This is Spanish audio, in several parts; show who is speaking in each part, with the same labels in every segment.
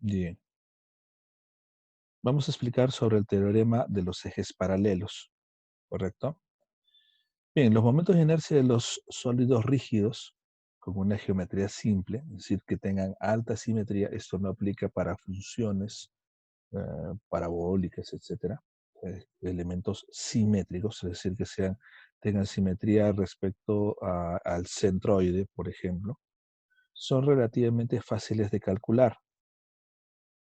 Speaker 1: Bien, vamos a explicar sobre el teorema de los ejes paralelos, ¿correcto? Bien, los momentos de inercia de los sólidos rígidos con una geometría simple, es decir, que tengan alta simetría, esto no aplica para funciones parabólicas, etcétera, elementos simétricos, es decir, que tengan simetría respecto al centroide, por ejemplo, son relativamente fáciles de calcular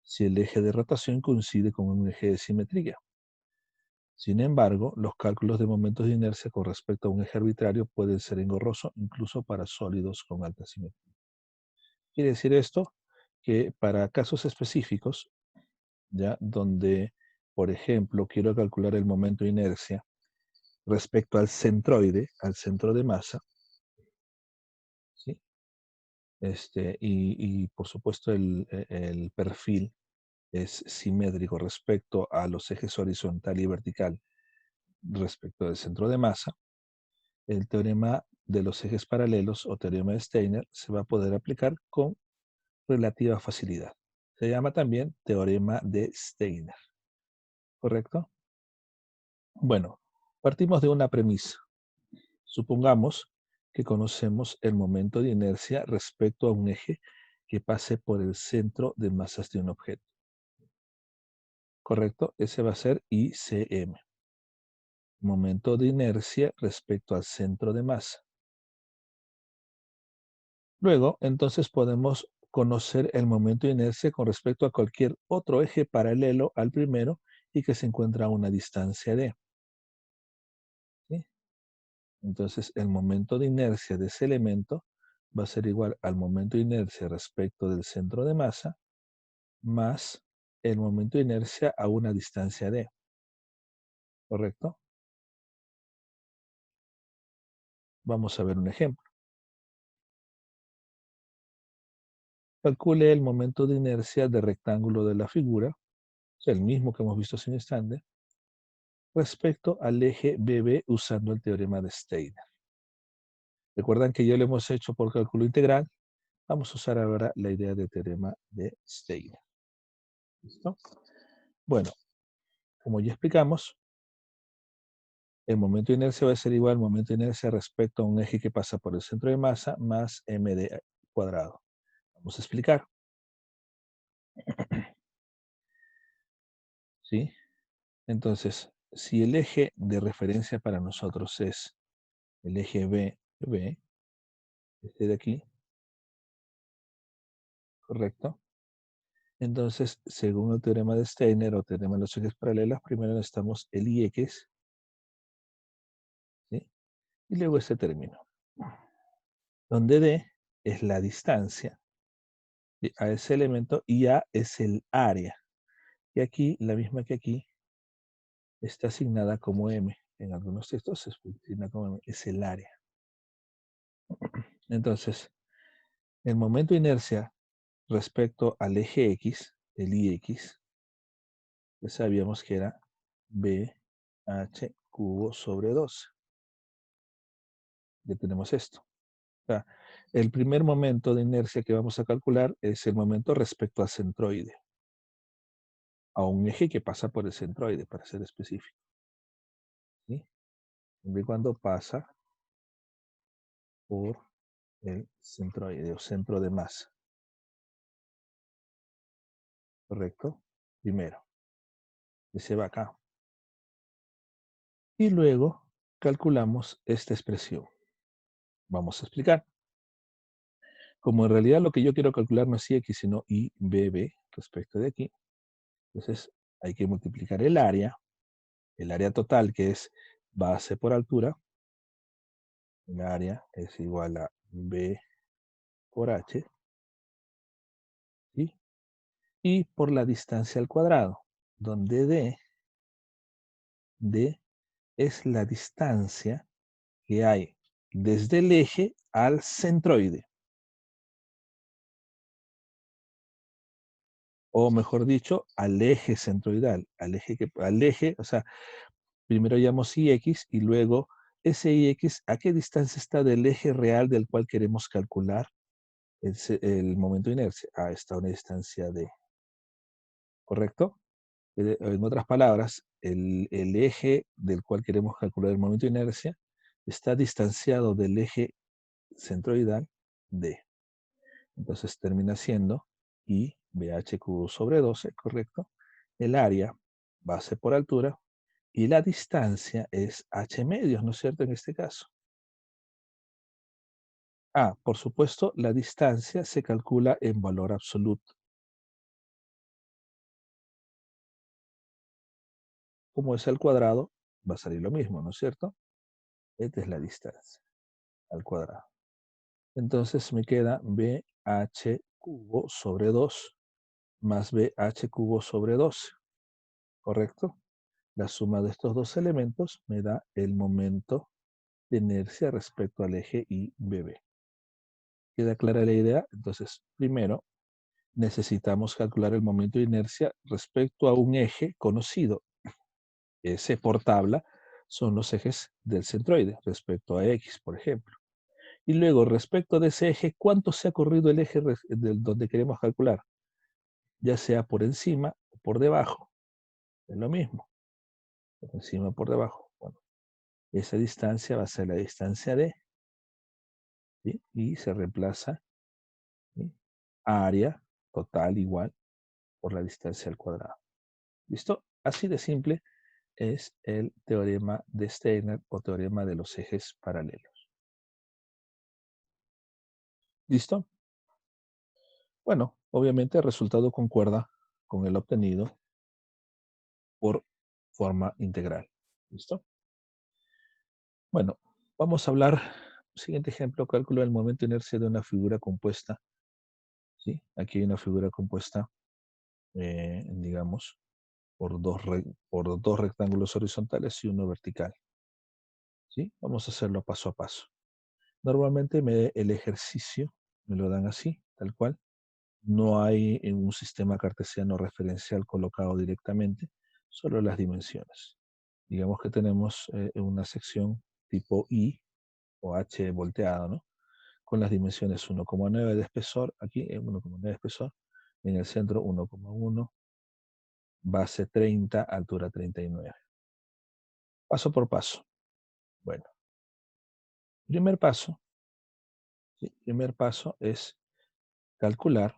Speaker 1: si el eje de rotación coincide con un eje de simetría. Sin embargo, los cálculos de momentos de inercia con respecto a un eje arbitrario pueden ser engorrosos incluso para sólidos con alta simetría. Quiere decir esto que para casos específicos, ya donde, por ejemplo, quiero calcular el momento de inercia respecto al centroide, al centro de masa, ¿sí? Y por supuesto el perfil es simétrico respecto a los ejes horizontal y vertical respecto del centro de masa. El teorema de los ejes paralelos o teorema de Steiner se va a poder aplicar con relativa facilidad. Se llama también teorema de Steiner, ¿correcto? Bueno, partimos de una premisa. Supongamos que conocemos el momento de inercia respecto a un eje que pase por el centro de masas de un objeto, ¿correcto? Ese va a ser ICM, momento de inercia respecto al centro de masa. Luego, entonces podemos conocer el momento de inercia con respecto a cualquier otro eje paralelo al primero y que se encuentra a una distancia d. ¿Sí? Entonces, el momento de inercia de ese elemento va a ser igual al momento de inercia respecto del centro de masa más el momento de inercia a una distancia d. ¿Correcto? Vamos a ver un ejemplo. Calcule el momento de inercia del rectángulo de la figura, es el mismo que hemos visto hace un instante, respecto al eje BB usando el teorema de Steiner. Recuerdan que ya lo hemos hecho por cálculo integral. Vamos a usar ahora la idea de teorema de Steiner. ¿Listo? Bueno, como ya explicamos, el momento de inercia va a ser igual al momento de inercia respecto a un eje que pasa por el centro de masa más md cuadrado. Vamos a explicar. ¿Sí? Entonces, si el eje de referencia para nosotros es el eje B, este de aquí, ¿correcto? Entonces, según el teorema de Steiner o teorema de los ejes paralelos, primero necesitamos el IX, ¿sí? Y luego este término, donde D es la distancia a ese elemento y A es el área. Y aquí, la misma que aquí, está asignada como M. En algunos textos se asigna como M, es el área. Entonces, el momento de inercia respecto al eje X, el IX, ya sabíamos que era BH cubo sobre 12. Ya tenemos esto. O sea, el primer momento de inercia que vamos a calcular es el momento respecto al centroide, a un eje que pasa por el centroide, para ser específico. ¿Sí? Siempre y cuando pasa por el centroide o centro de masa. ¿Correcto? Primero, que se va acá. Y luego calculamos esta expresión. Vamos a explicar. Como en realidad lo que yo quiero calcular no es X, sino IBB respecto de aquí, entonces hay que multiplicar el área total que es base por altura, el área es igual a B por H, ¿sí? Y por la distancia al cuadrado, donde D es la distancia que hay desde el eje al centroide. O mejor dicho, al eje centroidal, al eje, o sea, primero llamamos IX y luego ese IX, ¿a qué distancia está del eje real del cual queremos calcular el momento de inercia? Ah, está a una distancia D. ¿correcto? En otras palabras, el eje del cual queremos calcular el momento de inercia está distanciado del eje centroidal D. Entonces termina siendo I BH cubo sobre 12, ¿correcto? El área, base por altura, y la distancia es H medios, ¿no es cierto? En este caso. Ah, por supuesto, la distancia se calcula en valor absoluto. Como es al cuadrado, va a salir lo mismo, ¿no es cierto? Esta es la distancia al cuadrado. Entonces me queda BH cubo sobre 2 más BH cubo sobre 12, ¿correcto? La suma de estos dos elementos me da el momento de inercia respecto al eje IBB. ¿Queda clara la idea? Entonces, primero, necesitamos calcular el momento de inercia respecto a un eje conocido. Ese por tabla son los ejes del centroide, respecto a X, por ejemplo. Y luego, respecto de ese eje, ¿cuánto se ha corrido el eje del donde queremos calcular? Ya sea por encima o por debajo. Es lo mismo. Por encima o por debajo. Bueno, esa distancia va a ser la distancia D. ¿Sí? Y se reemplaza, ¿sí?, área total igual por la distancia al cuadrado. ¿Listo? Así de simple es el teorema de Steiner o teorema de los ejes paralelos. ¿Listo? Bueno, obviamente el resultado concuerda con el obtenido por forma integral. ¿Listo? Bueno, vamos a hablar, siguiente ejemplo, cálculo del momento de inercia de una figura compuesta. ¿Sí? Aquí hay una figura compuesta, digamos, por dos rectángulos horizontales y uno vertical. ¿Sí? Vamos a hacerlo paso a paso. Normalmente el ejercicio me lo dan así, tal cual. No hay en un sistema cartesiano referencial colocado directamente, solo las dimensiones. Digamos que tenemos una sección tipo I o H volteado, ¿no? Con las dimensiones 1,9 de espesor, aquí 1,9 de espesor, en el centro 1,1, base 30, altura 39. Paso por paso. Bueno, primer paso, ¿sí? Primer paso es calcular,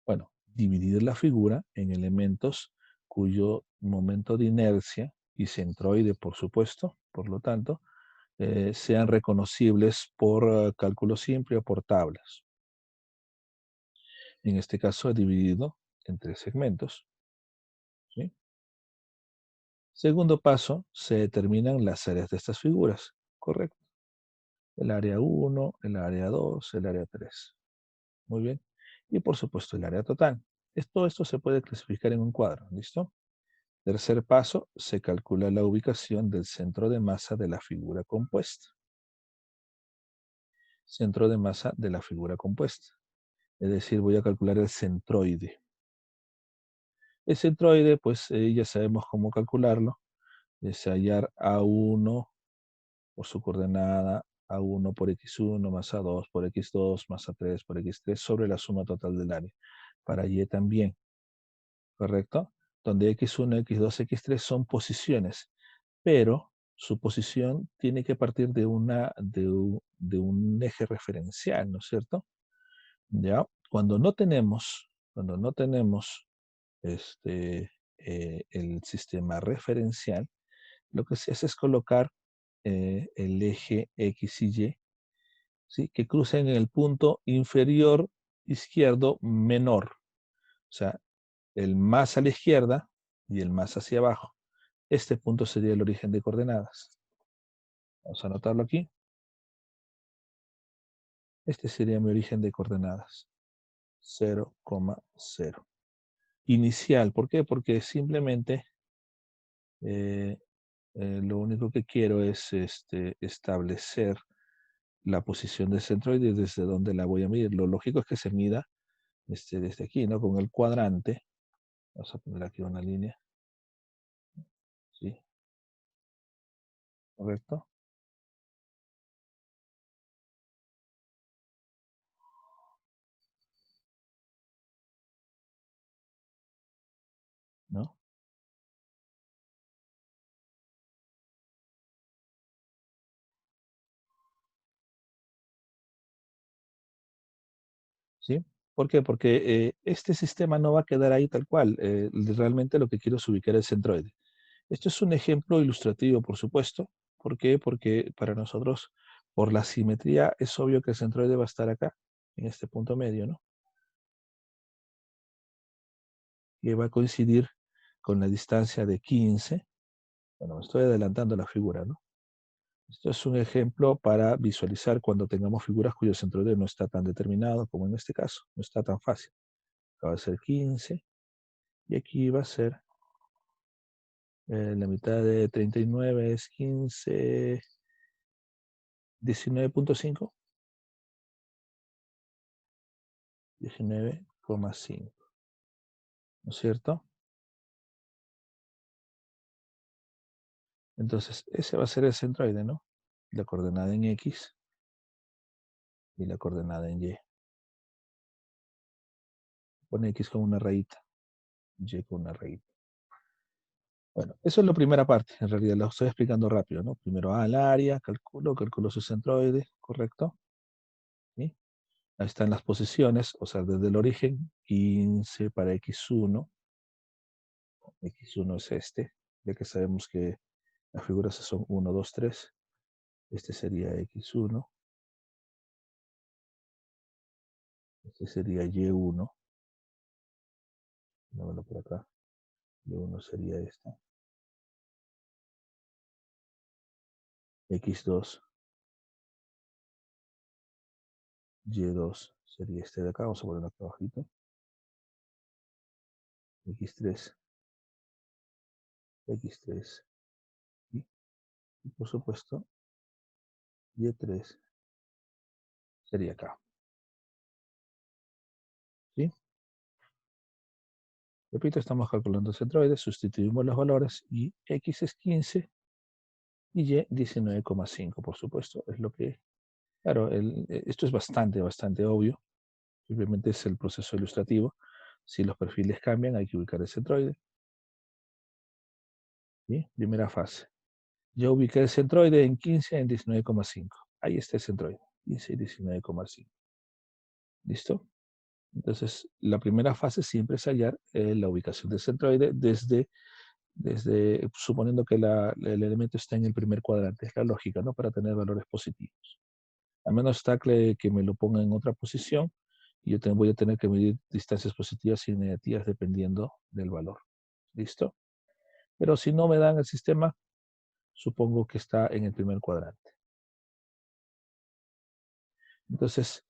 Speaker 1: bueno, dividir la figura en elementos cuyo momento de inercia y centroide, por supuesto, por lo tanto, sean reconocibles por cálculo simple o por tablas. En este caso he dividido en tres segmentos. ¿Sí? Segundo paso, se determinan las áreas de estas figuras. Correcto. El área 1, el área 2, el área 3. Muy bien. Y por supuesto el área total. Esto se puede clasificar en un cuadro. ¿Listo? Tercer paso, se calcula la ubicación del centro de masa de la figura compuesta. Centro de masa de la figura compuesta. Es decir, voy a calcular el centroide. El centroide, pues ya sabemos cómo calcularlo. Es hallar A1 por su coordenada, A1 por X1 más A2 por X2 más A3 por X3 sobre la suma total del área. Para Y también, ¿correcto? Donde X1, X2, X3 son posiciones, pero su posición tiene que partir de un eje referencial, ¿no es cierto? ¿Ya? Cuando no tenemos el sistema referencial, lo que se hace es colocar el eje X y Y, ¿sí?, que crucen en el punto inferior izquierdo menor. O sea, el más a la izquierda y el más hacia abajo. Este punto sería el origen de coordenadas. Vamos a anotarlo aquí. Este sería mi origen de coordenadas. 0,0. Inicial, ¿por qué? Porque simplemente eh, lo único que quiero es establecer la posición del centroide y desde dónde la voy a medir. Lo lógico es que se mida desde aquí, ¿no? Con el cuadrante. Vamos a poner aquí una línea. ¿Sí? ¿Correcto? ¿sí? ¿Por qué? Porque este sistema no va a quedar ahí tal cual. Realmente lo que quiero es ubicar el centroide. Esto es un ejemplo ilustrativo, por supuesto. ¿Por qué? Porque para nosotros, por la simetría, es obvio que el centroide va a estar acá, en este punto medio, ¿no? Que va a coincidir con la distancia de 15. Bueno, me estoy adelantando la figura, ¿no? Esto es un ejemplo para visualizar cuando tengamos figuras cuyo centroide no está tan determinado como en este caso, no está tan fácil. Acá va a ser 15 y aquí va a ser la mitad de 39 es 15, 19.5, 19,5, ¿no es cierto? Entonces, ese va a ser el centroide, ¿no? La coordenada en X y la coordenada en Y. Pone X con una rayita, Y con una rayita. Bueno, eso es la primera parte, en realidad lo estoy explicando rápido, ¿no? Primero al área, calculo su centroide, ¿correcto? ¿Sí? Ahí están las posiciones, o sea, desde el origen, 15 para X1, X1 es este, ya que sabemos que las figuras son 1, 2, 3, este sería X1, este sería Y1, dámelo por acá, Y1 sería esta, X2, Y2 sería este de acá, vamos a ponerlo acá abajito, X3, X3, y por supuesto, Y3 sería acá, ¿sí? Repito, estamos calculando centroides, sustituimos los valores y X es 15 y Y 19,5, por supuesto, es lo que, claro, esto es bastante obvio, simplemente es el proceso ilustrativo. Si los perfiles cambian, hay que ubicar el centroide, ¿sí? Primera fase. Yo ubiqué el centroide en 15 en 19,5. Ahí está el centroide, 15 y 19,5. ¿Listo? Entonces, la primera fase siempre es hallar la ubicación del centroide desde suponiendo que el elemento está en el primer cuadrante. Es la lógica, ¿no? Para tener valores positivos. A menos está que me lo ponga en otra posición y yo voy a tener que medir distancias positivas y negativas dependiendo del valor. ¿Listo? Pero si no me dan el sistema, supongo que está en el primer cuadrante. Entonces,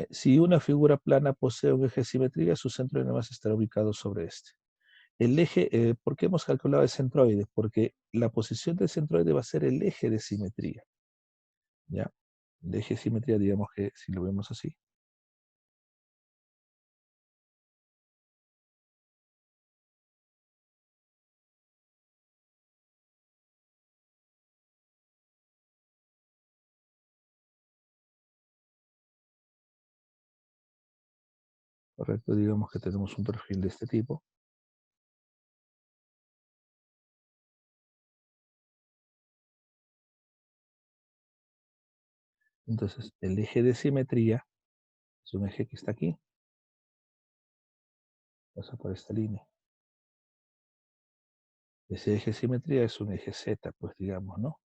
Speaker 1: si una figura plana posee un eje de simetría, su centro de más estará ubicado sobre este. El eje, ¿por qué hemos calculado el centroide? Porque la posición del centroide va a ser el eje de simetría. ¿Ya? El eje de simetría, digamos que si lo vemos así, ¿correcto? Digamos que tenemos un perfil de este tipo. Entonces, el eje de simetría es un eje que está aquí, pasa por esta línea. Ese eje de simetría es un eje Z, pues digamos, ¿no?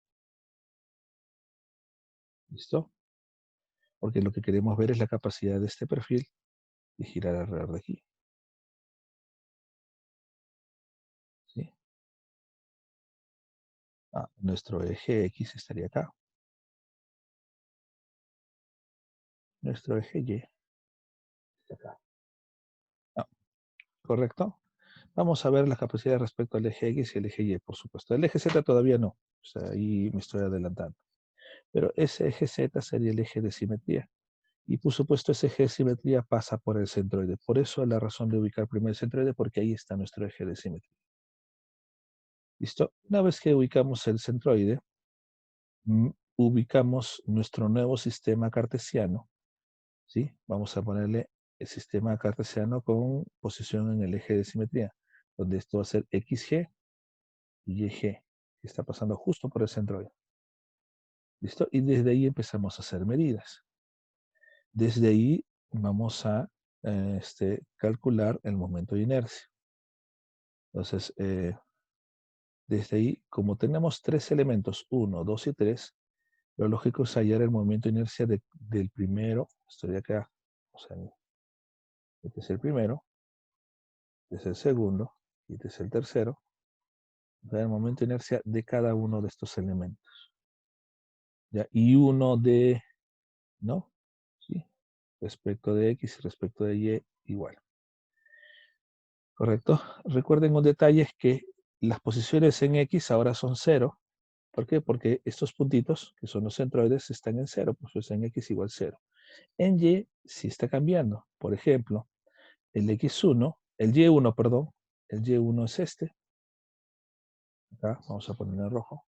Speaker 1: ¿Listo? Porque lo que queremos ver es la capacidad de este perfil de girar alrededor de aquí. ¿Sí? Nuestro eje X estaría acá. Nuestro eje Y está acá. Ah, ¿correcto? Vamos a ver las capacidades respecto al eje X y el eje Y, por supuesto. El eje Z todavía no. O sea, ahí me estoy adelantando. Pero ese eje Z sería el eje de simetría. Y por supuesto ese eje de simetría pasa por el centroide. Por eso la razón de ubicar primero el centroide, porque ahí está nuestro eje de simetría. ¿Listo? Una vez que ubicamos el centroide, ubicamos nuestro nuevo sistema cartesiano, ¿sí? Vamos a ponerle el sistema cartesiano con posición en el eje de simetría, donde esto va a ser XG y YG, que está pasando justo por el centroide. ¿Listo? Y desde ahí empezamos a hacer medidas. Desde ahí vamos a calcular el momento de inercia. Entonces, desde ahí, como tenemos tres elementos, 1, 2 y 3, lo lógico es hallar el momento de inercia del primero. Estoy acá, o sea, este es el primero, este es el segundo, y este es el tercero. El momento de inercia de cada uno de estos elementos. ¿Ya? Y uno de, ¿no? ¿Sí? Respecto de X y respecto de Y, igual. ¿Correcto? Recuerden un detalle es que las posiciones en X ahora son 0. ¿Por qué? Porque estos puntitos, que son los centroides, están en 0, pues en X igual 0. En Y sí está cambiando. Por ejemplo, el X1, el Y1, perdón, el Y1 es este. Acá vamos a poner en rojo.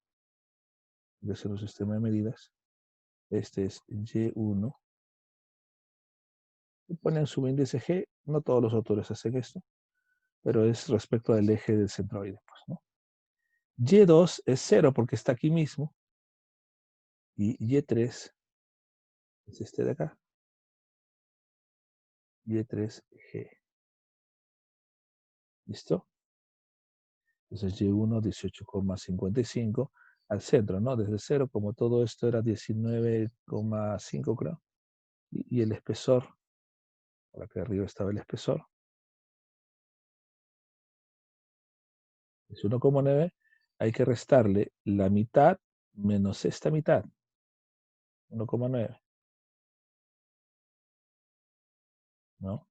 Speaker 1: Voy a hacer un sistema de medidas. Este es Y1. Y ponen su índice G. No todos los autores hacen esto, pero es respecto al eje del centroide. Pues, ¿no? Y2 es 0 porque está aquí mismo. Y Y3 es este de acá. Y3G. ¿Listo? Entonces Y1, 18,55 al centro, ¿no? Desde 0, como todo esto era 19,5 creo. Y el espesor, por acá arriba estaba el espesor, es 1,9. Hay que restarle la mitad menos esta mitad, 1,9, ¿no?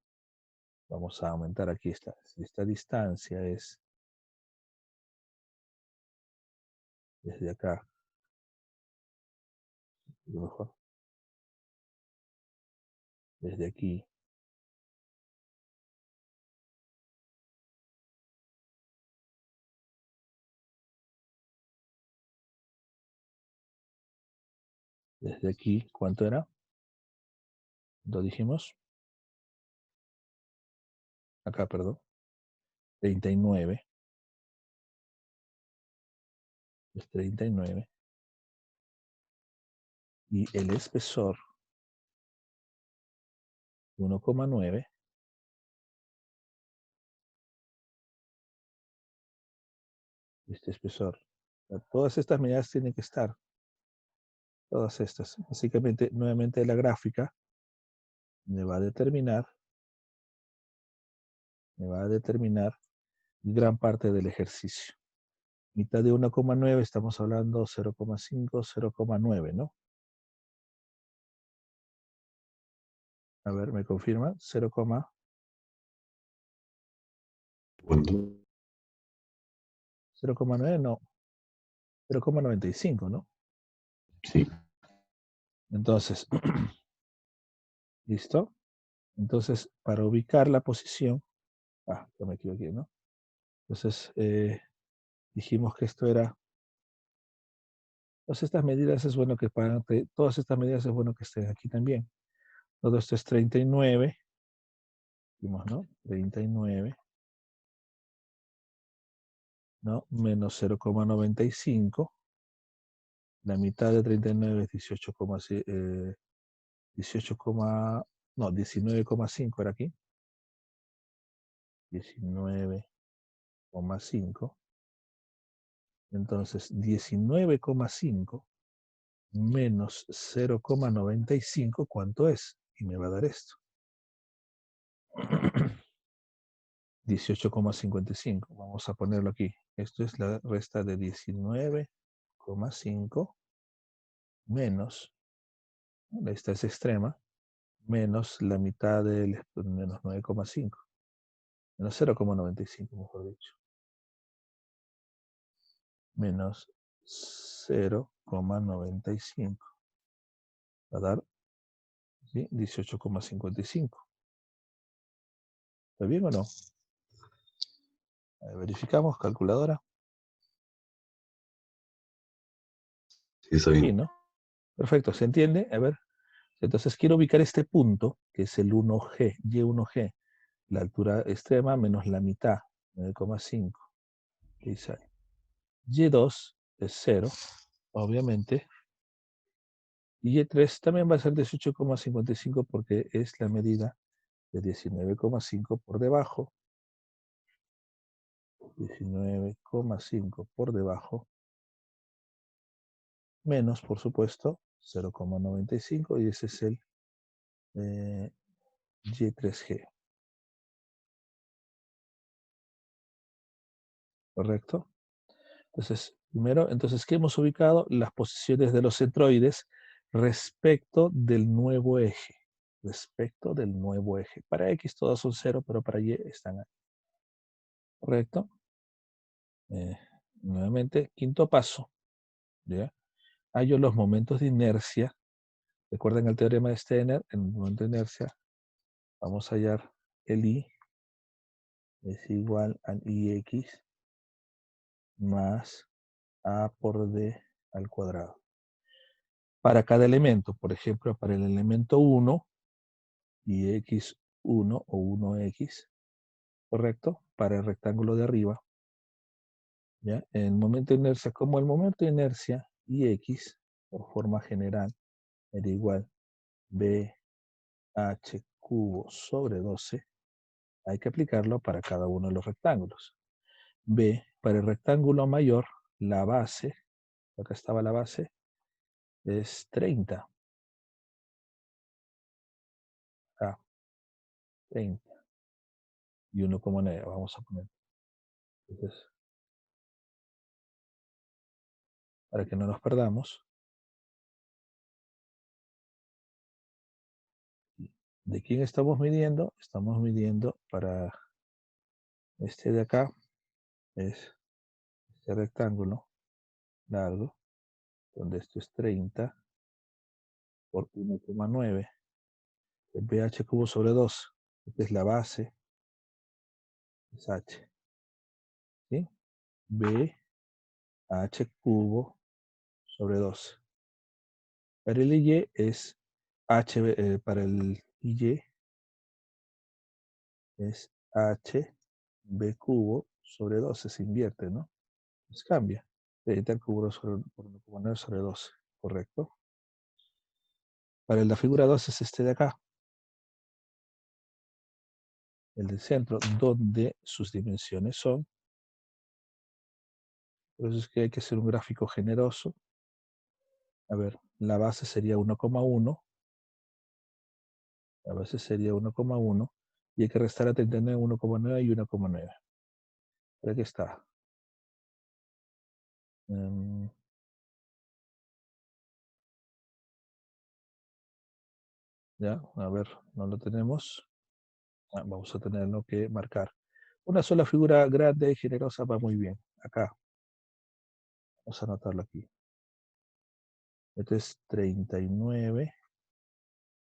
Speaker 1: Vamos a aumentar aquí esta distancia es desde acá, a lo mejor, desde aquí, desde aquí, ¿cuánto era? Lo dijimos, acá, perdón, 39, es 39, y el espesor, 1,9, este espesor. Todas estas medidas tienen que estar, todas estas. Básicamente, nuevamente la gráfica me va a determinar gran parte del ejercicio. Mitad de 1,9, estamos hablando 0,5, 0,9, ¿no? A ver, ¿me confirma? 0,9, no. 0,95, ¿no?
Speaker 2: Sí.
Speaker 1: Entonces, ¿listo? Entonces, para ubicar la posición, ya me equivoqué, ¿no? Entonces, dijimos que esto era, todas estas medidas es bueno que todas estas medidas es bueno que estén aquí también. Todo esto es 39, dijimos, ¿no? 39, ¿no? Menos 0,95. La mitad de 39 es 19,5 era aquí. 19,5. Entonces, 19,5 menos 0,95, ¿cuánto es? Y me va a dar esto. 18,55. Vamos a ponerlo aquí. Esto es la resta de 19,5 menos, esta es extrema, menos la mitad del menos 9,5. Menos 0,95, mejor dicho. Menos 0,95. Va a dar, ¿sí? 18,55. ¿Está bien o no? Verificamos, calculadora.
Speaker 2: Sí, está
Speaker 1: Sí,
Speaker 2: bien.
Speaker 1: ¿no? Perfecto, ¿se entiende? A ver. Entonces quiero ubicar este punto, que es el 1G, Y1G, la altura extrema menos la mitad, 9,5. Y2 es 0, obviamente, Y Y3 también va a ser 18,55 porque es la medida de 19,5 por debajo. 19,5 por debajo. Menos, por supuesto, 0,95 y ese es el Y3G. ¿Correcto? Entonces, primero, ¿qué hemos ubicado? Las posiciones de los centroides respecto del nuevo eje. Respecto del nuevo eje. Para X todas son 0, pero para Y están ahí. ¿Correcto? Nuevamente, quinto paso. ¿Ya? Hallo los momentos de inercia. Recuerden el teorema de Steiner, en el momento de inercia, vamos a hallar el I es igual al IX más A por D al cuadrado. Para cada elemento, por ejemplo, para el elemento 1, IX1 o 1X, ¿correcto? Para el rectángulo de arriba, ¿ya? El momento de inercia, como el momento de inercia, IX, por forma general, era igual BH cubo sobre 12, hay que aplicarlo para cada uno de los rectángulos. B, para el rectángulo mayor, la base, acá estaba la base, es 30. Acá, 30. Y 1,9 vamos a poner. Entonces, para que no nos perdamos, ¿de quién estamos midiendo? Estamos midiendo para este de acá, es este rectángulo largo, donde esto es 30 por 1,9, el pH cubo sobre 2, esta es la base, es H, ¿sí? B, H cubo sobre 2. Para el Y es H, para el Y es H B cubo sobre 12, se invierte, ¿no? Pues cambia. Delta al cubo por 1,9 sobre 12, ¿correcto? Para la figura 2 es este de acá, el del centro, donde sus dimensiones son. Por eso es que hay que hacer un gráfico generoso. A ver, la base sería 1,1. La base sería 1,1. Y hay que restar a 39, 1,9 y 1,9. ¿Para qué está? Ya, a ver, no lo tenemos. Vamos a tenerlo que marcar. Una sola figura grande y generosa va muy bien. Acá. Vamos a anotarlo aquí. Este es 39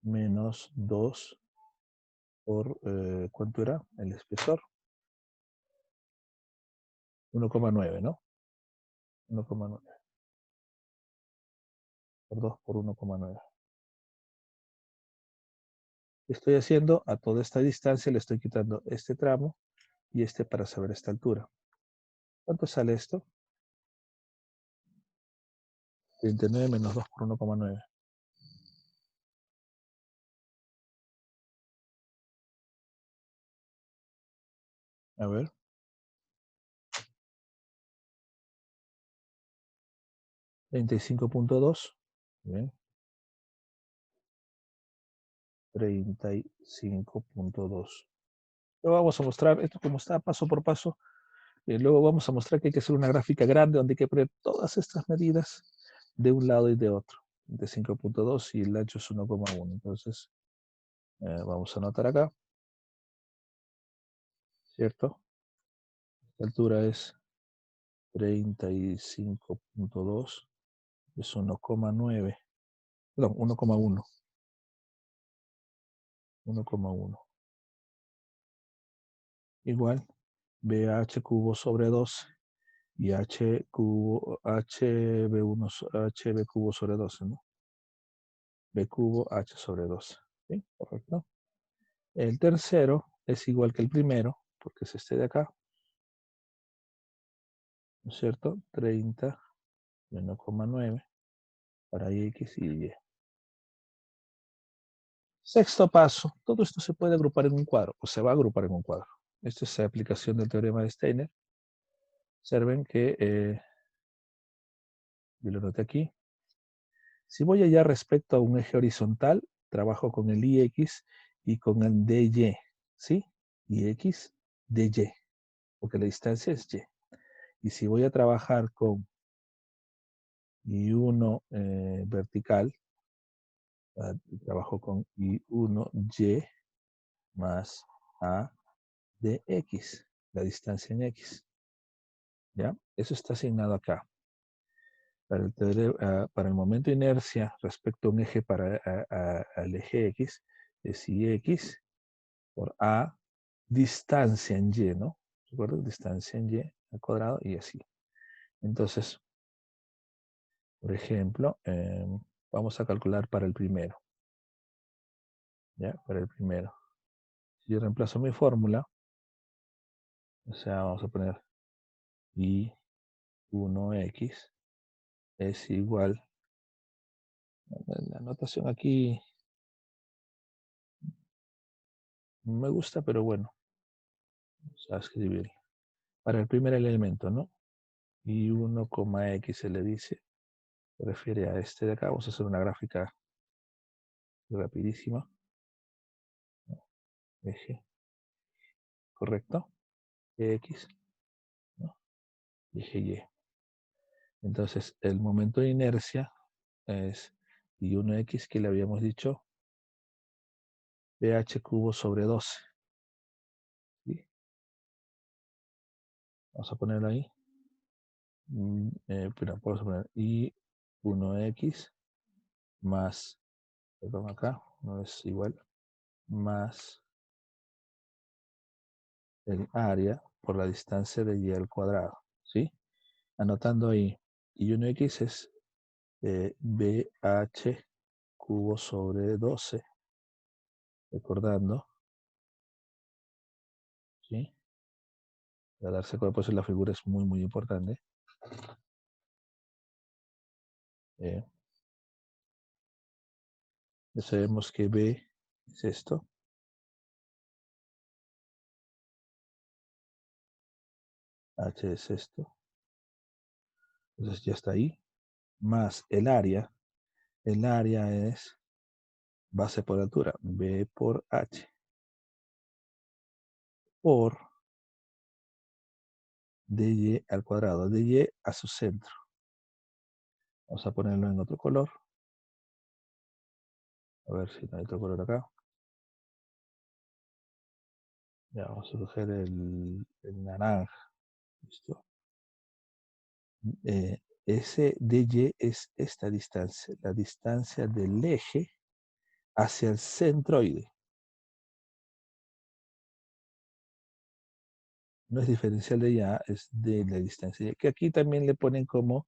Speaker 1: menos 2 por, ¿cuánto era? El espesor. 1,9, ¿no? 1,9. Por 2 por 1,9. Estoy haciendo a toda esta distancia, le estoy quitando este tramo y este para saber esta altura. ¿Cuánto sale esto? 39 menos 2 por 1,9. A ver. 35,2. Bien. 35,2. Lo vamos a mostrar, esto como está paso por paso. Luego vamos a mostrar que hay que hacer una gráfica grande donde hay que poner todas estas medidas de un lado y de otro. De 5,2 y el ancho es 1,1. Entonces, vamos a anotar acá, ¿cierto? La altura es 35,2, es 1,9, perdón, 1,1. 1,1. Igual, BH cubo sobre 2 y H cubo, HB1, HB cubo sobre 12, ¿no? B cubo H sobre 12. ¿Sí? ¿Correcto? El tercero es igual que el primero, porque es este de acá, ¿no es cierto? 30 menos 0,9 para X y Y. Sexto paso, todo esto se puede agrupar en un cuadro, o se va a agrupar en un cuadro. Esto es la aplicación del teorema de Steiner. Observen que, yo lo noté aquí, si voy allá respecto a un eje horizontal, trabajo con el IX y con el DY, ¿sí? IX, DY, porque la distancia es Y. Y si voy a trabajar con I1 vertical, trabajo con I1Y más A de X, la distancia en X. ¿Ya? Eso está asignado acá. Para el momento de inercia respecto a un eje al eje X, es IX por A, distancia en Y, ¿no? ¿Recuerdan? Distancia en Y al cuadrado y así. Entonces, por ejemplo, vamos a calcular para el primero. ¿Ya? Para el primero. Si yo reemplazo mi fórmula, o sea, vamos a poner I1X es igual, la notación aquí me gusta, pero bueno, vamos a escribirlo. Para el primer elemento, ¿no? I1, X se le dice, se refiere a este de acá. Vamos a hacer una gráfica rapidísima. Eje, correcto. X, ¿no? Eje Y. Entonces, el momento de inercia es I1X, que le habíamos dicho, pH cubo sobre 12. ¿Sí? Vamos a ponerlo ahí. Pero vamos a poner I1X más, perdón, acá, no es igual, más el área por la distancia de Y al cuadrado, ¿sí? Anotando ahí, I1X es BH cubo sobre 12, recordando, ¿sí? Para darse cuenta, pues la figura es muy, muy importante. Ya sabemos que B es esto. H es esto. Entonces ya está ahí. Más el área. El área es base por altura. B por H. Por dy al cuadrado. Dy a su centro. Vamos a ponerlo en otro color. A ver si no hay otro color acá. Ya, vamos a coger el naranja. ¿Listo? Ese dy es esta distancia. La distancia del eje hacia el centroide. No es diferencial de ya, es de la distancia. Que aquí también le ponen como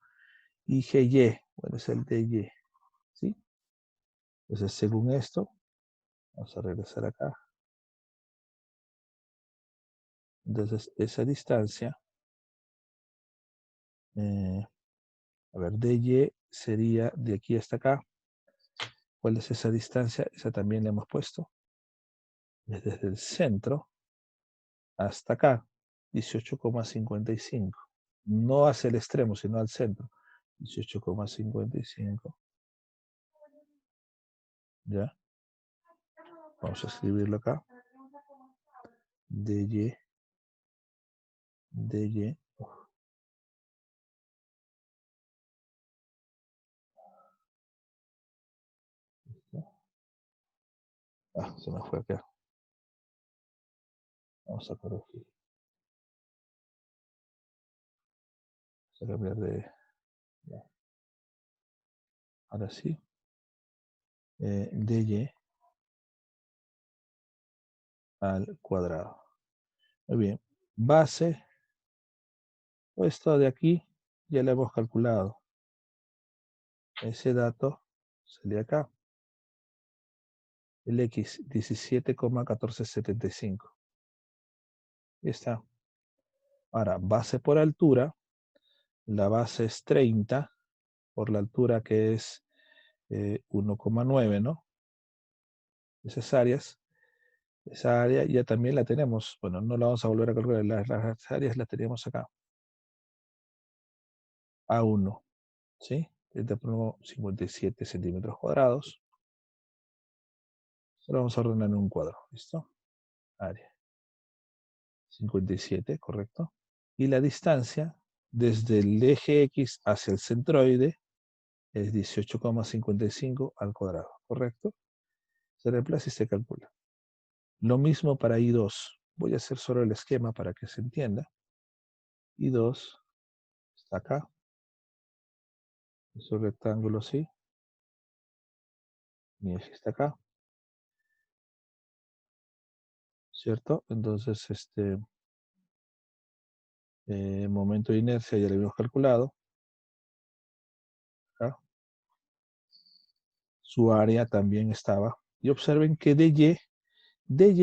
Speaker 1: IGY. Bueno, es el dy. ¿Sí? Entonces, según esto, vamos a regresar acá. Entonces, esa distancia, a ver, dy sería de aquí hasta acá. ¿Cuál es esa distancia? Esa también le hemos puesto. Es desde el centro hasta acá, 18,55. No hacia el extremo, sino al centro. 18,55. ¿Ya? Vamos a escribirlo acá. dy, dy. Ah, se me fue acá. Vamos a corregir. Vamos a cambiar de... Ya. Ahora sí. dy al cuadrado. Muy bien. Base. Esto de aquí ya lo hemos calculado. Ese dato sale acá. El X, 17,1475. Ahí está. Ahora, base por altura. La base es 30 por la altura que es 1,9, ¿no? esas áreas, esa área ya también la tenemos. Bueno, no la vamos a volver a calcular, las áreas las tenemos acá. A1, ¿sí? 30 por 57 centímetros cuadrados. Ahora vamos a ordenar en un cuadro, ¿listo? Área. 57, correcto. Y la distancia desde el eje X hacia el centroide es 18,55 al cuadrado, ¿correcto? Se reemplaza y se calcula. Lo mismo para I2. Voy a hacer solo el esquema para que se entienda. I2 está acá. Es un rectángulo así. Mi eje está acá. ¿Cierto? Entonces, momento de inercia ya lo habíamos calculado. Acá. Su área también estaba. Y observen que dy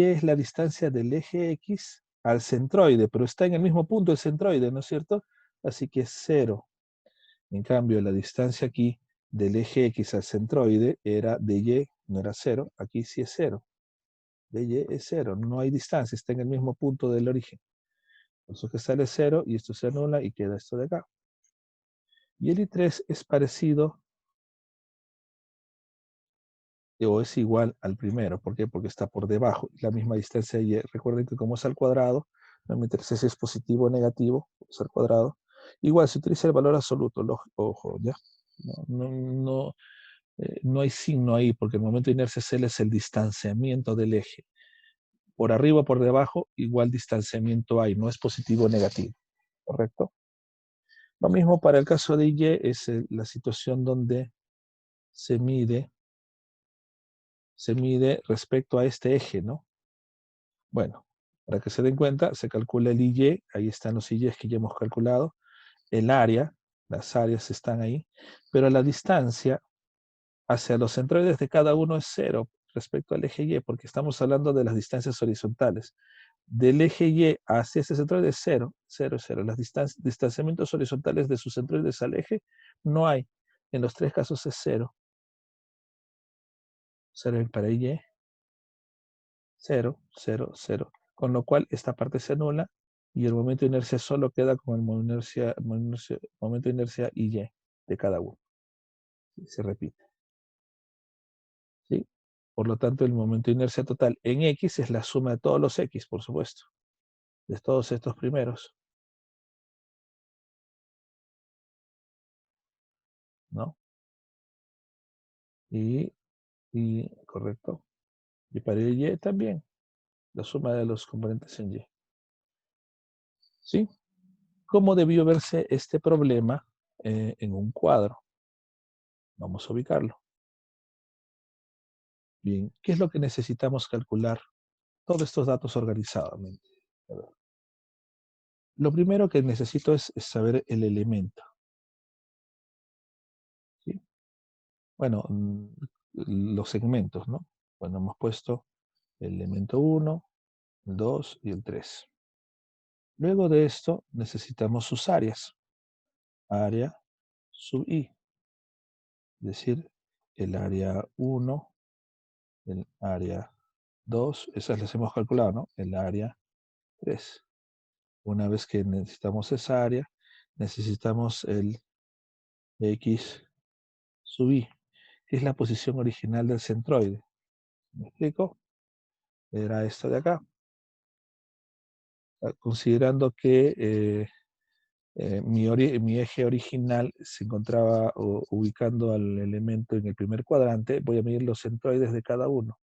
Speaker 1: es la distancia del eje X al centroide, pero está en el mismo punto el centroide, ¿no es cierto? Así que es 0. En cambio, la distancia aquí del eje X al centroide era dy, no era 0. Aquí sí es 0. dy es 0, no hay distancia, está en el mismo punto del origen. Por eso que sale 0 y esto se anula y queda esto de acá. Y el I3 es parecido o es igual al primero. ¿Por qué? Porque está por debajo. La misma distancia y. Recuerden que como es al cuadrado, no me interesa si es positivo o negativo, es al cuadrado. Igual se utiliza el valor absoluto, ojo, ¿ya? No hay signo ahí, porque el momento de inercia L es el distanciamiento del eje. Por arriba o por debajo, igual distanciamiento hay, no es positivo o negativo. ¿Correcto? Lo mismo para el caso de Y, es la situación donde se mide respecto a este eje, ¿no? Bueno, para que se den cuenta, se calcula el IY, ahí están los IYs que ya hemos calculado, el área, las áreas están ahí, pero la distancia hacia los centroides de cada uno es 0 respecto al eje Y, porque estamos hablando de las distancias horizontales. Del eje Y hacia ese centroide es 0, 0, 0. Los distanciamientos horizontales de sus centroides al eje no hay. En los tres casos es 0. 0 para Y, 0, 0, 0. Con lo cual esta parte se anula y el momento de inercia solo queda con el momento de inercia Y de cada uno. Y se repite. ¿Sí? Por lo tanto, el momento de inercia total en X es la suma de todos los X, por supuesto, de todos estos primeros, ¿no? Correcto. Y para el Y también, la suma de los componentes en Y. ¿Sí? ¿Cómo debió verse este problema en un cuadro? Vamos a ubicarlo. Bien, ¿qué es lo que necesitamos calcular? Todos estos datos organizadamente. Lo primero que necesito es saber el elemento. ¿Sí? Bueno, los segmentos, ¿no? Bueno, hemos puesto el elemento 1, el 2 y el 3. Luego de esto necesitamos sus áreas. Área sub i. Es decir, el área 1, el área 2, esas las hemos calculado, ¿no? El área 3. Una vez que necesitamos esa área, necesitamos el X sub i, que es la posición original del centroide. ¿Me explico? Era esto de acá. Considerando que mi eje original se encontraba ubicando al elemento en el primer cuadrante, voy a medir los centroides de cada uno.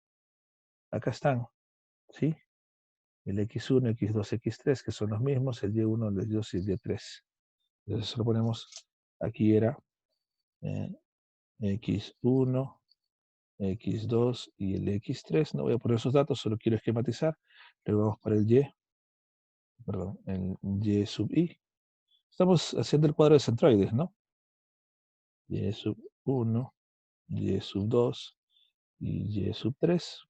Speaker 1: Acá están, ¿sí? El X1, X2, X3, que son los mismos, el Y1, el Y2 y el Y3. Entonces lo ponemos, aquí era X1, X2 y el X3. No voy a poner esos datos, solo quiero esquematizar. Luego vamos para el Y, perdón, el Y sub I. Estamos haciendo el cuadro de centroides, ¿no? Y sub 1, Y sub 2 y Y sub 3.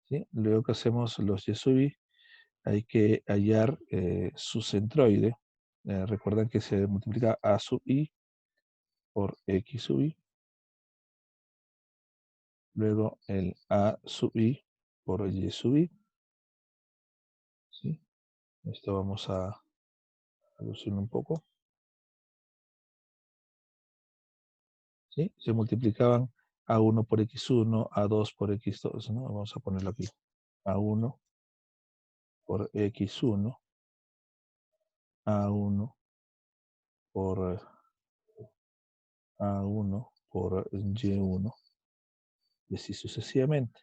Speaker 1: ¿Sí? Luego que hacemos los Y sub I, hay que hallar su centroide. Recuerden que se multiplica A sub I por X sub I. luego el A sub I por Y sub I, ¿sí? Esto vamos a reducirlo un poco, ¿sí? Se multiplicaban A1 por X1, A2 por X2, ¿no? Vamos a ponerlo aquí. A1 por X1, A1 por A1 por Y1, y así sucesivamente.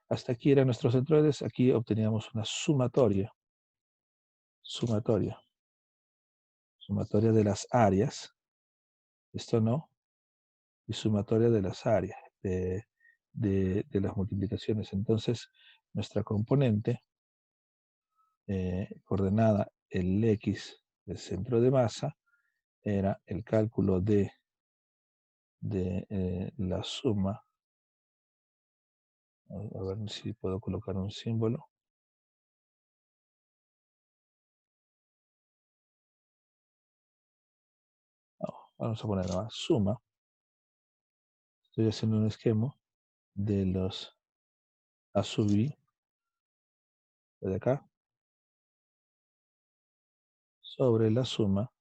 Speaker 1: Hasta aquí eran nuestros centroides, aquí obteníamos una sumatoria, sumatoria de las áreas, esto no, y sumatoria de las áreas, de las multiplicaciones. Entonces, nuestra componente coordenada el X del centro de masa era el cálculo de la suma. A ver si puedo colocar un símbolo. No, vamos a poner nada más suma. Estoy haciendo un esquema de los A sub I de acá sobre la suma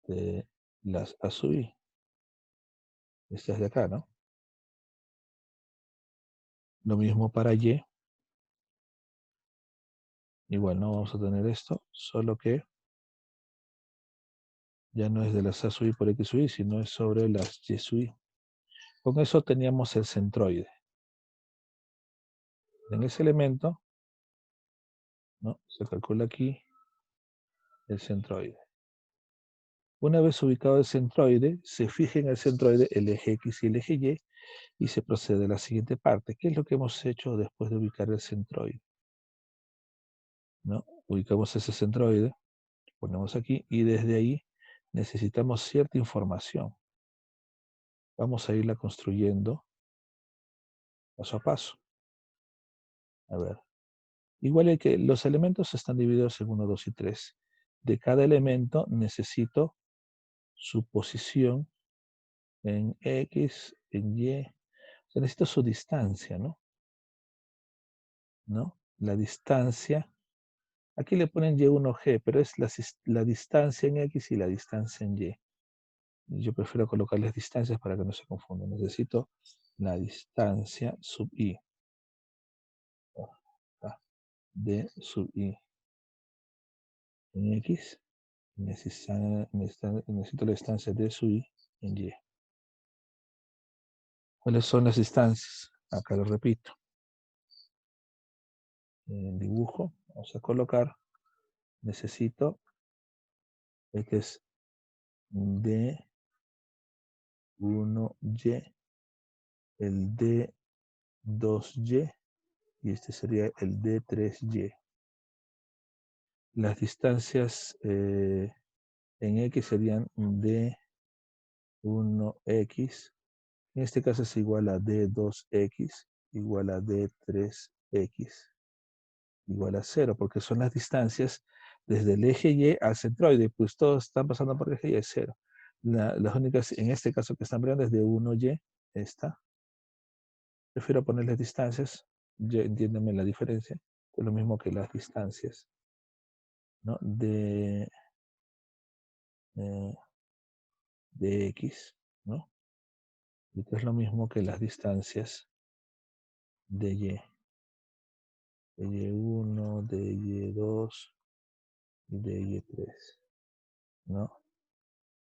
Speaker 1: de las A sub I. Estas de acá, ¿no? Lo mismo para Y. Igual no vamos a tener esto, solo que ya no es de las A sub I por X sub I, sino es sobre las Y sub I. Con eso teníamos el centroide. En ese elemento, ¿no? Se calcula aquí el centroide. Una vez ubicado el centroide, se fija en el centroide el eje X y el eje Y y se procede a la siguiente parte. ¿Qué es lo que hemos hecho después de ubicar el centroide? ¿No? Ubicamos ese centroide, ponemos aquí y desde ahí necesitamos cierta información. Vamos a irla construyendo paso a paso. A ver. Igual que los elementos están divididos en 1, 2 y 3. De cada elemento necesito su posición en X, en Y. O sea, necesito su distancia, ¿no? ¿No? La distancia. Aquí le ponen Y1G, pero es la distancia en X y la distancia en Y. Yo prefiero colocarles distancias para que no se confundan. Necesito la distancia sub I. D sub I en X. Necesito la distancia D sub I en Y. ¿Cuáles son las distancias? Acá lo repito. En dibujo vamos a colocar, necesito que es D1Y, el D2Y y este sería el D3Y. Las distancias en X serían D1X, en este caso es igual a D2X igual a D3X igual a 0, porque son las distancias desde el eje Y al centroide, pues todos están pasando por el eje Y, es 0. Las únicas, en este caso, que están variando es de 1Y, esta. Prefiero ponerles distancias, ya entiéndeme la diferencia, es lo mismo que las distancias, ¿no? Eh, de X, ¿no? Y esto es lo mismo que las distancias de Y. De Y1, de Y2 y de Y3, ¿no?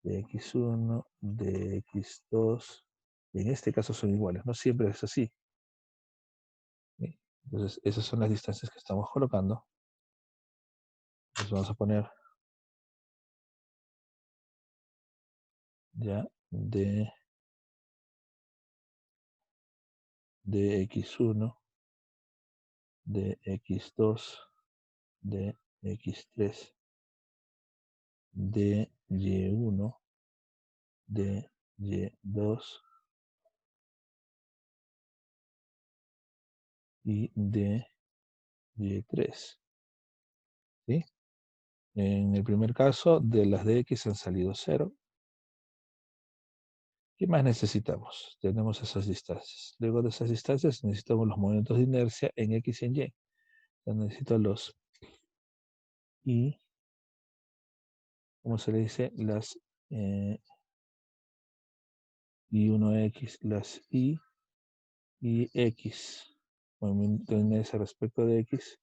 Speaker 1: De X1, de X2. En este caso son iguales, no siempre es así. ¿Sí? Entonces, esas son las distancias que estamos colocando. Entonces vamos a poner ya de X1, de X2, de X3, de Y1, de Y2 y de Y3. ¿Sí? En el primer caso, de las de X han salido 0. ¿Qué más necesitamos? Tenemos esas distancias. Luego de esas distancias necesitamos los momentos de inercia en X y en Y. Entonces necesito los I, ¿cómo se le dice? Las I1X, las I y X. Momento de inercia respecto de X,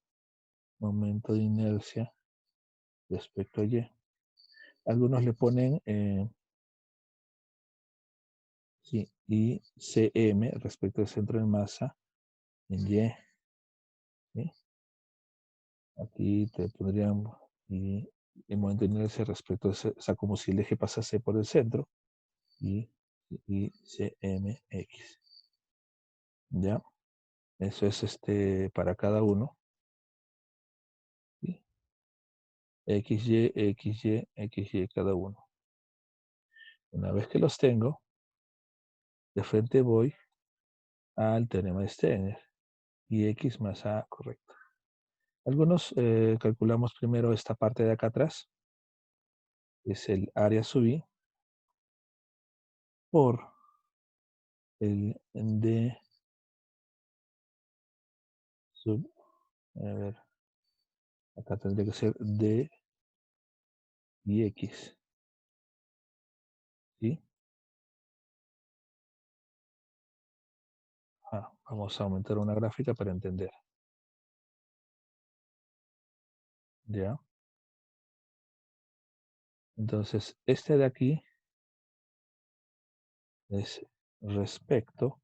Speaker 1: momento de inercia respecto a Y. Algunos le ponen sí, ICM respecto al centro de masa en Y. ¿Sí? Aquí te pondríamos y el momento de inercia respecto a ese, o sea, como si el eje pasase por el centro. Y ICMX. ¿Ya? Eso es para cada uno. ¿Sí? XY, XY, XY cada uno. Una vez que los tengo, de frente voy al teorema de Steiner. Y X más A, correcto. Algunos calculamos primero esta parte de acá atrás. Es el área sub I por el D sub, a ver, acá tendría que ser D y X. ¿Sí? Vamos a aumentar una gráfica para entender. ¿Ya? Entonces, este de aquí es respecto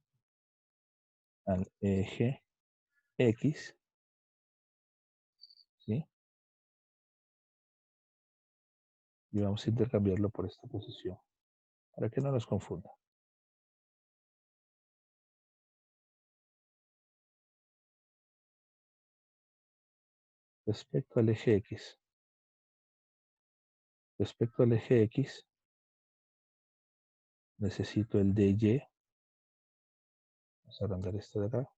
Speaker 1: al eje X, ¿sí? Y vamos a intercambiarlo por esta posición, para que no nos confunda. Respecto al eje X. Respecto al eje X, necesito el DY. Vamos a agrandar esto de acá.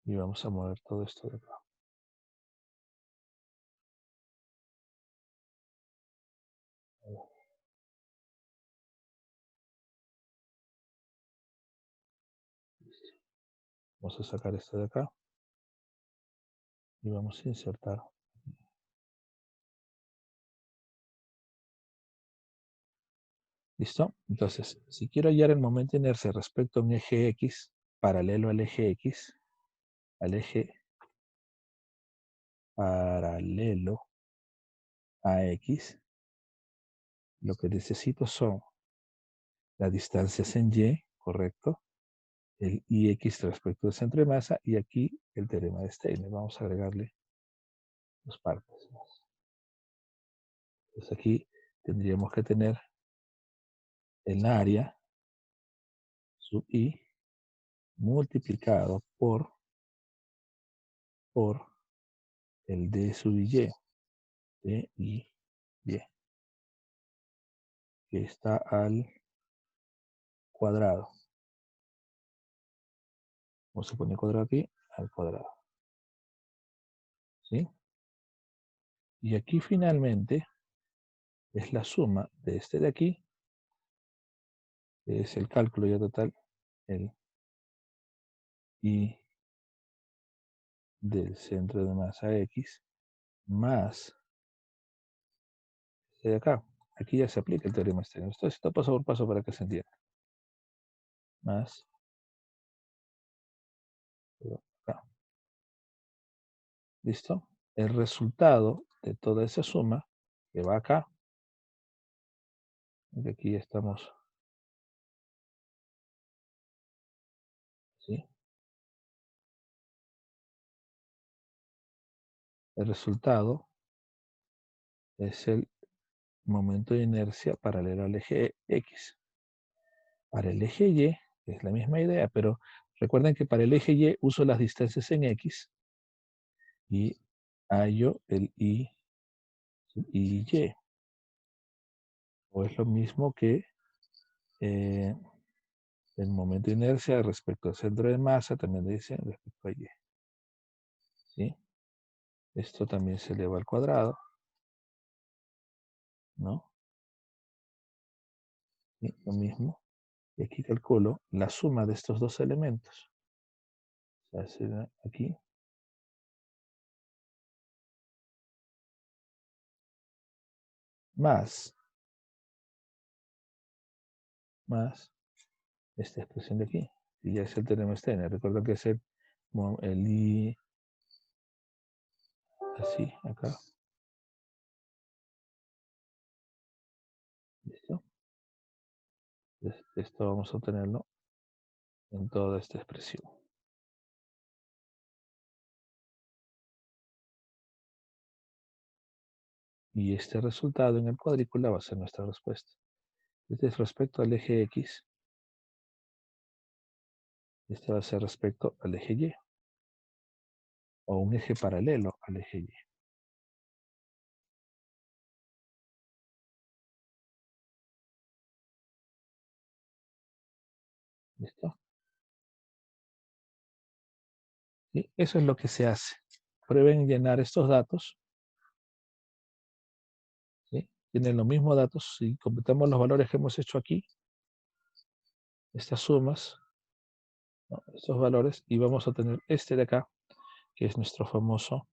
Speaker 1: Y vamos a mover todo esto de acá. Vamos a sacar esto de acá. Y vamos a insertar. ¿Listo? Entonces, si quiero hallar el momento de inercia respecto a un eje X, paralelo al eje X, al eje paralelo a X, lo que necesito son las distancias en Y, correcto, el IX respecto al centro de masa, y aquí el teorema de Steiner. Vamos a agregarle dos partes más. Entonces aquí tendríamos que tener el área sub I multiplicado por el D sub Y, D y Y, que está al cuadrado. Vamos a poner cuadrado aquí, al cuadrado. ¿Sí? Y aquí finalmente es la suma de este de aquí, que es el cálculo ya total, el I del centro de masa X, más este de acá. Aquí ya se aplica el teorema de Steiner. Esto está paso por paso para que se entienda. Más acá. ¿Listo? El resultado de toda esa suma que va acá, y aquí ya estamos, ¿sí? El resultado es el momento de inercia paralelo al eje X. Para el eje Y es la misma idea, pero recuerden que para el eje Y uso las distancias en X y hallo el I y Y. O es lo mismo que el momento de inercia respecto al centro de masa, también dicen respecto a Y. ¿sí? Esto también se eleva al cuadrado, ¿no? Y lo mismo. Y aquí calculo la suma de estos dos elementos. O sea, será aquí más, más esta expresión de aquí. Y ya es el teorema Steiner. Recuerda que es el I así, acá. ¿Listo? Esto vamos a obtenerlo en toda esta expresión. Y este resultado en el cuadrícula va a ser nuestra respuesta. Este es respecto al eje X. Este va a ser respecto al eje Y. O un eje paralelo al eje Y. ¿Listo? ¿Sí? Eso es lo que se hace. Prueben llenar estos datos. ¿Sí? Tienen los mismos datos. Si completamos los valores que hemos hecho aquí, estas sumas, ¿no? Estos valores, y vamos a tener este de acá, que es nuestro famoso,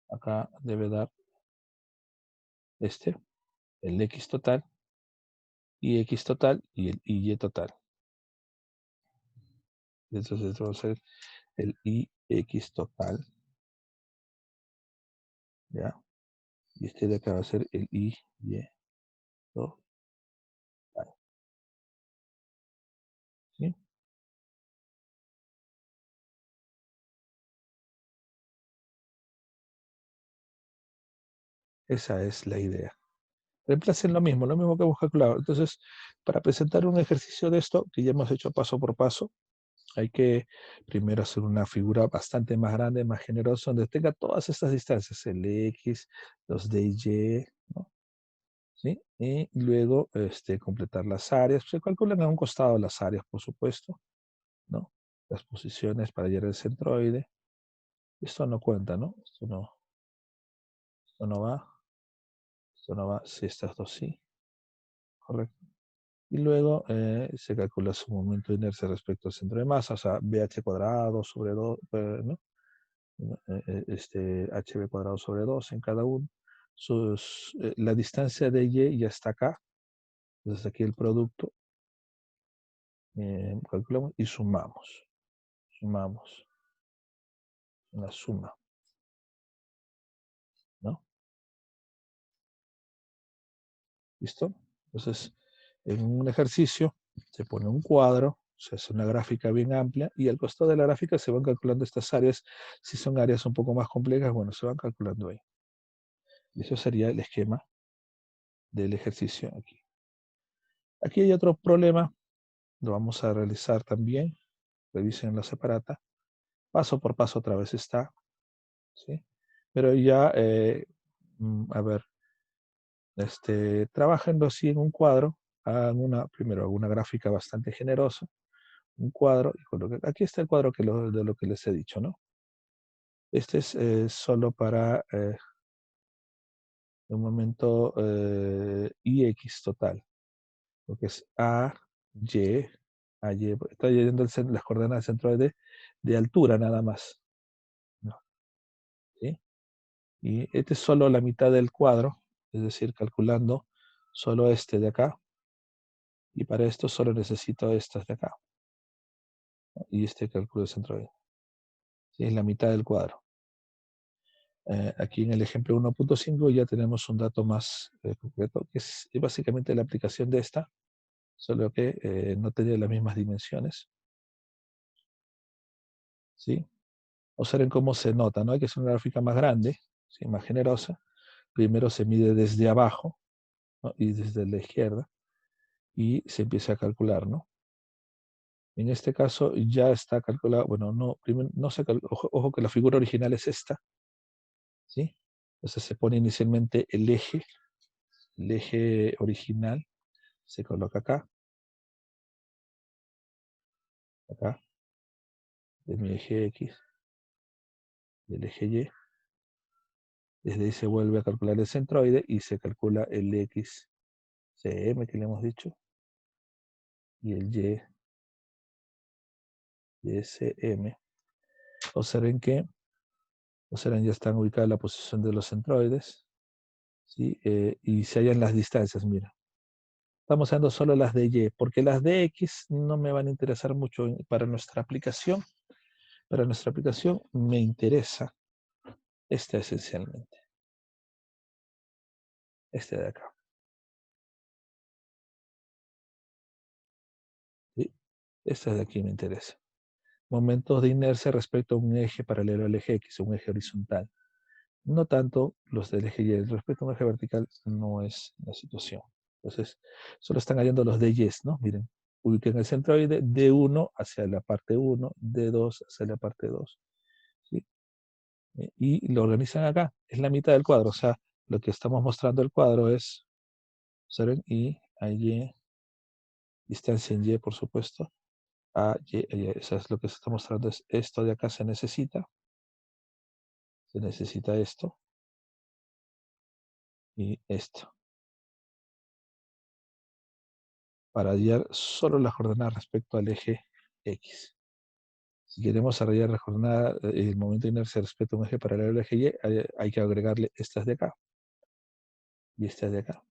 Speaker 1: acá debe dar este, el X total, y X total, y el Y total. Entonces esto va a ser el IX total, ¿ya? Y este de acá va a ser el IY total, ¿sí? Esa es la idea. Reemplacen lo mismo que hemos calculado. Entonces, para presentar un ejercicio de esto, que ya hemos hecho paso por paso, hay que primero hacer una figura bastante más grande, más generosa, donde tenga todas estas distancias, el X, los D y Y, ¿no? ¿Sí? Y luego completar las áreas. Se calculan a un costado las áreas, por supuesto, ¿no? Las posiciones para hallar el centroide. Esto no cuenta, ¿no? Esto no va. Esto no va. Si estas dos sí. Correcto. Y luego se calcula su momento de inercia respecto al centro de masa, o sea, BH cuadrado sobre 2, ¿no? HB cuadrado sobre 2 en cada uno. La distancia de Y ya está acá. Entonces aquí el producto, calculamos y sumamos. Sumamos. Una suma, ¿no? ¿Listo? Entonces, en un ejercicio se pone un cuadro, se hace una gráfica bien amplia y al costado de la gráfica se van calculando estas áreas. Si son áreas un poco más complejas, bueno, se van calculando ahí. Y eso sería el esquema del ejercicio aquí. Aquí hay otro problema, lo vamos a realizar también. Revisen la separata. Paso por paso otra vez está. ¿Sí? Pero ya, a ver, trabajenlo así en un cuadro. Primero hagan una gráfica bastante generosa. Un cuadro, y aquí está el cuadro de lo que les he dicho, ¿no? Este es solo para un momento IX total, porque es Y, está yendo las coordenadas centroides de altura nada más, ¿no? ¿Sí? Y este es solo la mitad del cuadro, es decir, calculando solo este de acá, y para esto solo necesito estas de acá, ¿no? Y este cálculo de centroide. ¿Sí? Es la mitad del cuadro. Aquí en el ejemplo 1.5 ya tenemos un dato más concreto, que es básicamente la aplicación de esta, solo que no tenía las mismas dimensiones. ¿Sí? Observen cómo se nota, ¿no? Hay que hacer una gráfica más grande, ¿sí? Más generosa. Primero se mide desde abajo, ¿no? Y desde la izquierda, y se empieza a calcular, ¿no? En este caso ya está calculado, bueno, no, primero, no se ojo que la figura original es esta, ¿sí? Entonces se pone inicialmente el eje original se coloca acá, de mi eje X, del eje Y. Desde ahí se vuelve a calcular el centroide y se calcula el XCM que le hemos dicho y el YSM. Observen que ya están ubicadas la posición de los centroides, ¿sí? Y se hallan las distancias, mira. Estamos usando solo las de Y, porque las de X no me van a interesar mucho para nuestra aplicación. Para nuestra aplicación me interesa esta esencialmente. Este de acá. ¿Sí? Este de aquí me interesa. Momentos de inercia respecto a un eje paralelo al eje X, un eje horizontal. No tanto los del eje Y. Respecto a un eje vertical no es la situación. Entonces, solo están hallando los de Y, ¿no? Miren, ubiquen el centroide D1 hacia la parte 1, D2 hacia la parte 2. ¿Sí? Y lo organizan acá. Es la mitad del cuadro. O sea, lo que estamos mostrando el cuadro es, ¿saben? Y hay distancia en Y, por supuesto. A, Y. Eso es lo que se está mostrando. Es esto de acá se necesita. Se necesita esto. Y esto. Para hallar solo las coordenadas respecto al eje X. Si queremos hallar la coordenada, el momento de inercia respecto a un eje paralelo al eje Y, hay que agregarle estas de acá y estas de acá.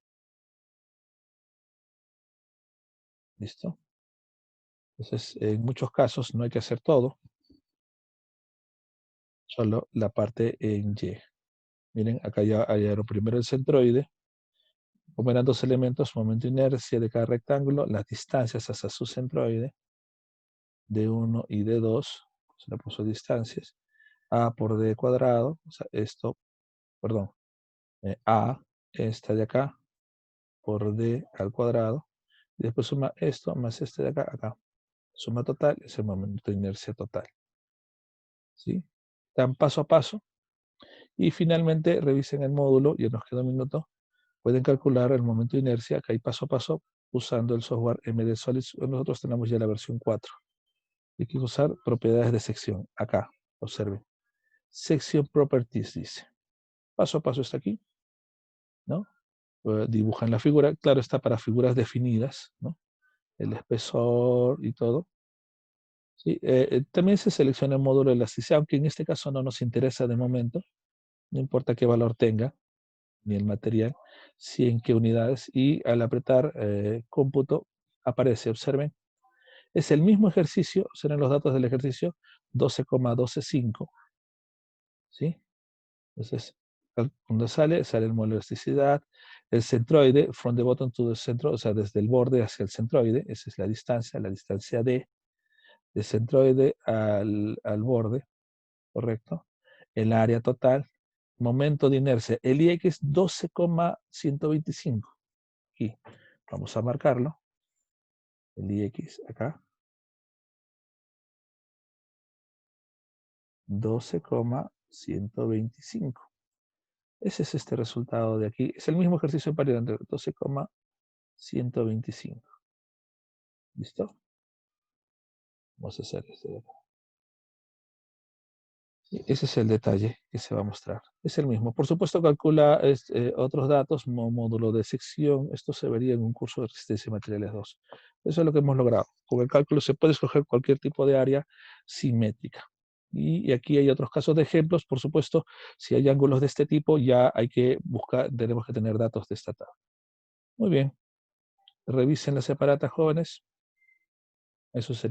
Speaker 1: ¿Listo? Entonces, en muchos casos no hay que hacer todo, solo la parte en Y. Miren, acá ya hallaron primero el centroide, como eran dos elementos, momento de inercia de cada rectángulo, las distancias hasta su centroide, D1 y D2, se le puso distancias, A por D cuadrado, o sea, esto, perdón, A, esta de acá, por D al cuadrado, y después suma esto más este de acá, acá. Suma total es el momento de inercia total. ¿Sí? Dan paso a paso, y finalmente revisen el módulo, y nos queda un minuto, pueden calcular el momento de inercia, acá hay paso a paso, usando el software MD Solid. Nosotros tenemos ya la versión 4. Hay que usar propiedades de sección, acá, observen. Section Properties dice. Paso a paso está aquí, ¿no? Dibujan la figura, claro, está para figuras definidas, ¿no? El espesor y todo. ¿Sí? También se selecciona el módulo de elasticidad, aunque en este caso no nos interesa de momento, no importa qué valor tenga, ni el material, si en qué unidades, y al apretar cómputo aparece, observen, es el mismo ejercicio, serán los datos del ejercicio 12,125, ¿sí? Entonces, cuando sale el módulo de elasticidad, el centroide, from the bottom to the centro, o sea, desde el borde hacia el centroide, esa es la distancia D, de centroide al borde, ¿correcto? El área total, momento de inercia, el IX 12,125. Aquí, vamos a marcarlo, el IX acá, 12,125. Ese es este resultado de aquí. Es el mismo ejercicio para 12,125. ¿Listo? Vamos a hacer este de acá. Ese es el detalle que se va a mostrar. Es el mismo. Por supuesto, calcula otros datos, módulo de sección. Esto se vería en un curso de resistencia y materiales 2. Eso es lo que hemos logrado. Con el cálculo se puede escoger cualquier tipo de área simétrica. Y aquí hay otros casos de ejemplos. Por supuesto, si hay ángulos de este tipo, ya hay que buscar, tenemos que tener datos de esta tabla. Muy bien. Revisen las separatas, jóvenes. Eso sería.